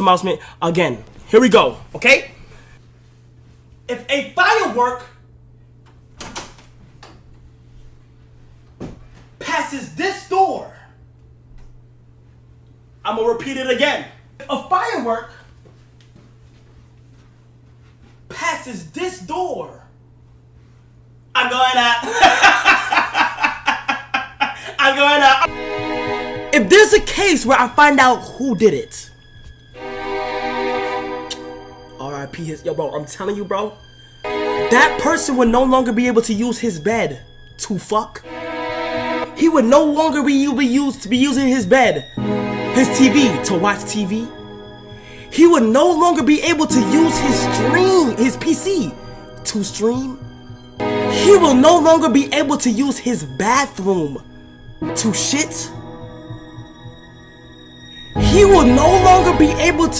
announcement again. Here we go, okay? If a firework passes this door, I'm gonna repeat it again. If a firework passes this door, I'm going out. I'm going out. If there's a case where I find out who did it, R.I.P. Yo, bro, I'm telling you, bro, that person would no longer be able to use his bed to fuck. He would no longer be using his bed, his TV to watch TV. He would no longer be able to use his PC to stream. He will no longer be able to use his bathroom to shit. He will no longer be able to